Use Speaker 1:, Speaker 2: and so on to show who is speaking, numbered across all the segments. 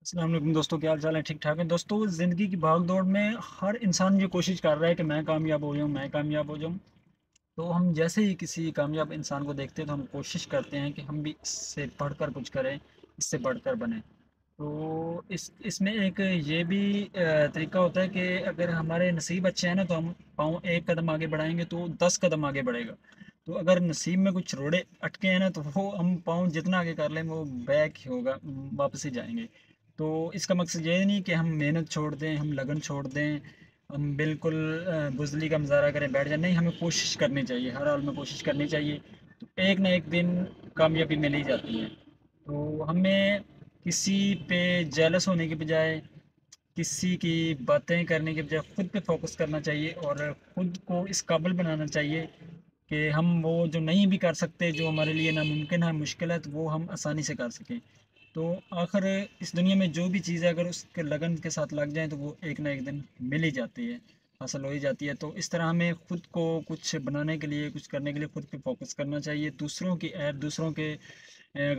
Speaker 1: السلام علیکم دوستوں، کیا حال چال ہے؟ ٹھیک ٹھاک ہے دوستوں۔ زندگی کی بھاگ دوڑ میں ہر انسان یہ کوشش کر رہا ہے کہ میں کامیاب ہو جاؤں، میں کامیاب ہو جاؤں۔ تو ہم جیسے ہی کسی کامیاب انسان کو دیکھتے ہیں تو ہم کوشش کرتے ہیں کہ ہم بھی اس سے بڑھ کر کچھ کریں، اس سے بڑھ کر بنیں۔ تو اس میں ایک یہ بھی طریقہ ہوتا ہے کہ اگر ہمارے نصیب اچھے ہیں نا تو ہم پاؤں ایک قدم آگے بڑھائیں گے تو 10 قدم آگے بڑھے گا۔ تو اگر نصیب میں کچھ روڑے اٹکے ہیں نا تو وہ ہم پاؤں جتنا آگے کر لیں وہ بیک ہی ہوگا، واپس ہی جائیں گے۔ تو اس کا مقصد یہ نہیں کہ ہم محنت چھوڑ دیں، ہم لگن چھوڑ دیں، ہم بالکل بزدلی کا مظاہرہ کریں بیٹھ جائیں، نہیں، ہمیں کوشش کرنی چاہیے، ہر حال میں کوشش کرنی چاہیے۔ تو ایک نہ ایک دن کامیابی مل ہی جاتی ہے۔ تو ہمیں کسی پہ جیلس ہونے کے بجائے، کسی کی باتیں کرنے کے بجائے خود پہ فوکس کرنا چاہیے اور خود کو اس قابل بنانا چاہیے کہ ہم وہ جو نہیں بھی کر سکتے، جو ہمارے لیے ناممکن ہے، مشکل ہے، تو وہ ہم آسانی سے کر سکیں۔ تو آخر اس دنیا میں جو بھی چیز ہے اگر اس کے لگن کے ساتھ لگ جائیں تو وہ ایک نہ ایک دن مل ہی جاتی ہے، حاصل ہو ہی جاتی ہے۔ تو اس طرح ہمیں خود کو کچھ بنانے کے لیے، کچھ کرنے کے لیے خود پہ فوکس کرنا چاہیے۔ دوسروں کی عیب، دوسروں کے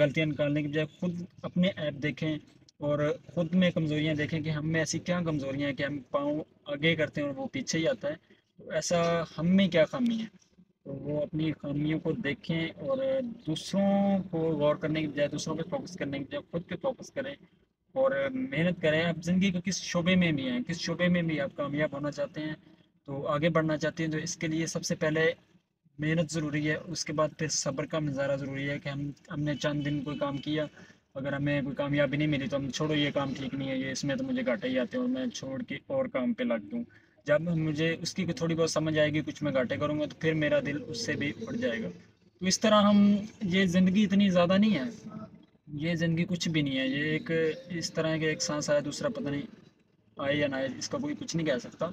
Speaker 1: غلطیاں نکالنے کی بجائے خود اپنے عیب دیکھیں اور خود میں کمزوریاں دیکھیں کہ ہم میں ایسی کیا کمزوریاں ہیں کہ ہم پاؤں آگے کرتے ہیں اور وہ پیچھے ہی آتا ہے۔ تو ایسا ہم میں کیا خامی ہے، تو وہ اپنی خامیوں کو دیکھیں اور دوسروں کو غور کرنے کی بجائے، دوسروں پہ فوکس کرنے کی بجائے خود پہ فوکس کریں اور محنت کریں۔ آپ زندگی کے کس شعبے میں بھی ہیں، کس شعبے میں بھی آپ کامیاب ہونا چاہتے ہیں، تو آگے بڑھنا چاہتے ہیں، تو اس کے لیے سب سے پہلے محنت ضروری ہے۔ اس کے بعد پھر صبر کا مظاہرہ ضروری ہے کہ ہم نے چند دن کوئی کام کیا، اگر ہمیں کوئی کامیابی نہیں ملی تو ہم چھوڑو، یہ کام ٹھیک نہیں ہے، یہ اس میں تو مجھے گھاٹے ہی آتے ہیں اور میں چھوڑ کے اور کام پہ لگ دوں۔ جب مجھے اس کی تھوڑی بہت سمجھ آئے گی، کچھ میں گھاٹے کروں گا، تو پھر میرا دل اس سے بھی اٹھ جائے گا۔ تو اس طرح ہم، یہ زندگی اتنی زیادہ نہیں ہے، یہ زندگی کچھ بھی نہیں ہے، یہ ایک اس طرح ہے کہ ایک سانس آیا دوسرا پتہ نہیں آئے یا نہ آئے، اس کا کوئی کچھ نہیں کہہ سکتا۔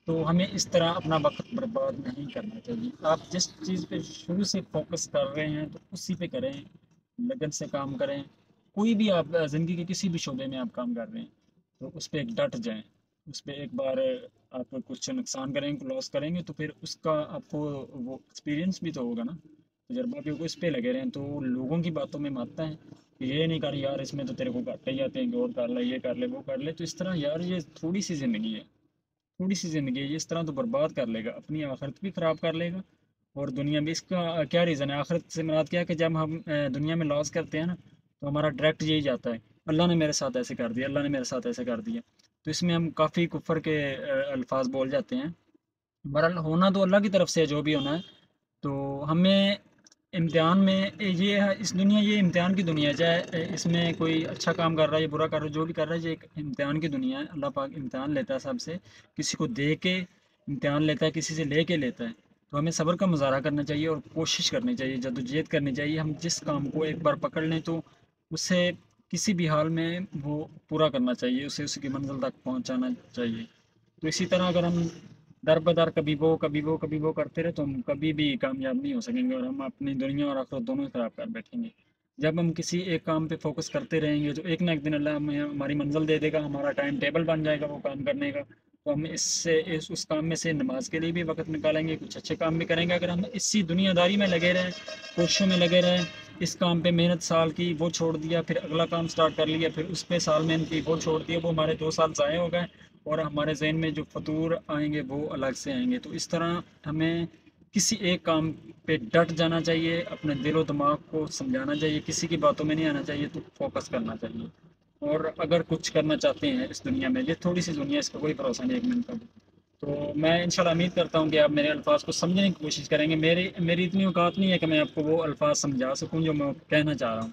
Speaker 1: تو ہمیں اس طرح اپنا وقت برباد نہیں کرنا چاہیے۔ آپ جس چیز پہ شروع سے فوکس کر رہے ہیں تو اسی پہ کریں، لگن سے کام کریں۔ کوئی بھی آپ زندگی کے کسی بھی شعبے میں آپ کام کر رہے ہیں تو اس پہ ڈٹ جائیں۔ اس پہ ایک بار آپ کچھ نقصان کریں گے، لاس کریں گے، تو پھر اس کا آپ کو وہ ایکسپیرینس بھی تو ہوگا نا، تجربہ بھی ہوگا۔ اس پہ لگے رہیں تو لوگوں کی باتوں میں مانتا ہے کہ یہ نہیں کر یار، اس میں تو تیرے کو گھاٹے ہی آتے ہیں، کہ اور کر لے، یہ کر لے، وہ کر لے۔ تو اس طرح یار یہ تھوڑی سی زندگی ہے، تھوڑی سی زندگی ہے، یہ اس طرح تو برباد کر لے گا، اپنی آخرت بھی خراب کر لے گا اور دنیا بھی۔ اس کا کیا ریزن ہے؟ آخرت سے مراد کیا ہے کہ جب ہم دنیا میں لاس کرتے ہیں نا تو ہمارا ڈائریکٹ یہی جاتا ہے، اللہ نے میرے ساتھ ایسے کر دیا، اللہ نے میرے ساتھ ایسے کر دیا۔ تو اس میں ہم کافی کفر کے الفاظ بول جاتے ہیں۔ بہرحال ہونا تو اللہ کی طرف سے ہے جو بھی ہونا ہے۔ تو ہمیں امتحان میں یہ ہے، اس دنیا یہ امتحان کی دنیا ہے، چاہے اس میں کوئی اچھا کام کر رہا ہے یا برا کر رہا ہے، جو بھی کر رہا ہے، یہ ایک امتحان کی دنیا ہے۔ اللہ پاک امتحان لیتا ہے سب سے، کسی کو دے کے امتحان لیتا ہے، کسی سے لے کے لیتا ہے۔ تو ہمیں صبر کا مظاہرہ کرنا چاہیے اور کوشش کرنی چاہیے، جدوجہد کرنی چاہیے۔ ہم جس کام کو ایک بار پکڑ لیں تو اسے کسی بھی حال میں وہ پورا کرنا چاہیے، اسے اس کی منزل تک پہنچانا چاہیے۔ تو اسی طرح اگر ہم در بدر کبھی وہ کبھی وہ کبھی وہ کرتے رہے تو ہم کبھی بھی کامیاب نہیں ہو سکیں گے اور ہم اپنی دنیا اور آخرت دونوں ہی خراب کر بیٹھیں گے۔ جب ہم کسی ایک کام پہ فوکس کرتے رہیں گے تو ایک نہ ایک دن اللہ ہمیں ہماری منزل دے دے گا، ہمارا ٹائم ٹیبل بن جائے گا وہ کام کرنے کا۔ تو ہم اس کام میں سے نماز کے لیے بھی وقت نکالیں گے، کچھ اچھے کام بھی کریں گے۔ اگر ہم اسی دنیا داری میں لگے رہیں، کوششوں میں لگے رہیں، اس کام پہ محنت سال کی، وہ چھوڑ دیا، پھر اگلا کام سٹارٹ کر لیا، پھر اس پہ سال محنت کی، وہ چھوڑ دیا، وہ ہمارے 2 سال ضائع ہو گئے اور ہمارے ذہن میں جو فطور آئیں گے وہ الگ سے آئیں گے۔ تو اس طرح ہمیں کسی ایک کام پہ ڈٹ جانا چاہیے، اپنے دل و دماغ کو سمجھانا چاہیے، کسی کی باتوں میں نہیں آنا چاہیے، تو فوکس کرنا چاہیے۔ اور اگر کچھ کرنا چاہتے ہیں اس دنیا میں، یہ تھوڑی سی دنیا ہے، اس کا کوئی بھروسہ نہیں ایک منٹ کا بھی۔ تو میں انشاءاللہ امید کرتا ہوں کہ آپ میرے الفاظ کو سمجھنے کی کوشش کریں گے۔ میری اتنی اوقات نہیں ہے کہ میں آپ کو وہ الفاظ سمجھا سکوں جو میں کہنا چاہ رہا ہوں۔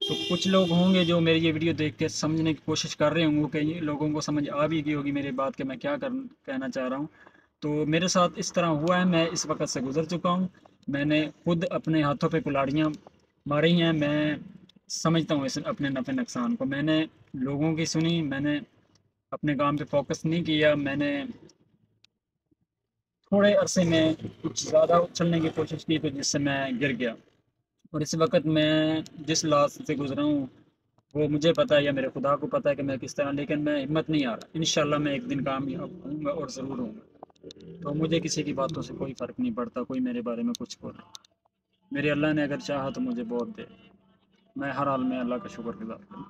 Speaker 1: تو کچھ لوگ ہوں گے جو میری یہ ویڈیو دیکھ کے سمجھنے کی کوشش کر رہے ہوں گے، کہ یہ لوگوں کو سمجھ آ بھی گئی ہوگی میری بات کہ میں کیا کہنا چاہ رہا ہوں۔ تو میرے ساتھ اس طرح ہوا ہے، میں اس وقت سے گزر چکا ہوں، میں نے خود اپنے ہاتھوں پہ کلاڑیاں ماری ہیں، میں سمجھتا ہوں اس اپنے نفع نقصان کو۔ میں نے لوگوں کی سنی، میں نے اپنے کام پہ فوکس نہیں کیا، میں نے تھوڑے عرصے میں کچھ زیادہ اچھلنے کی کوشش کی تو جس سے میں گر گیا۔ اور اس وقت میں جس لاس سے گزرا ہوں وہ مجھے پتہ ہے یا میرے خدا کو پتہ ہے کہ میں کس طرح، لیکن میں ہمت نہیں آ رہا، انشاءاللہ میں ایک دن کامیاب ہوں گا اور ضرور ہوں گا۔ تو مجھے کسی کی باتوں سے کوئی فرق نہیں پڑتا، کوئی میرے بارے میں کچھ بولے، میرے اللہ نے اگر چاہا تو مجھے بہت دے، میں ہر حال میں اللہ کا شکر گزار ہوں۔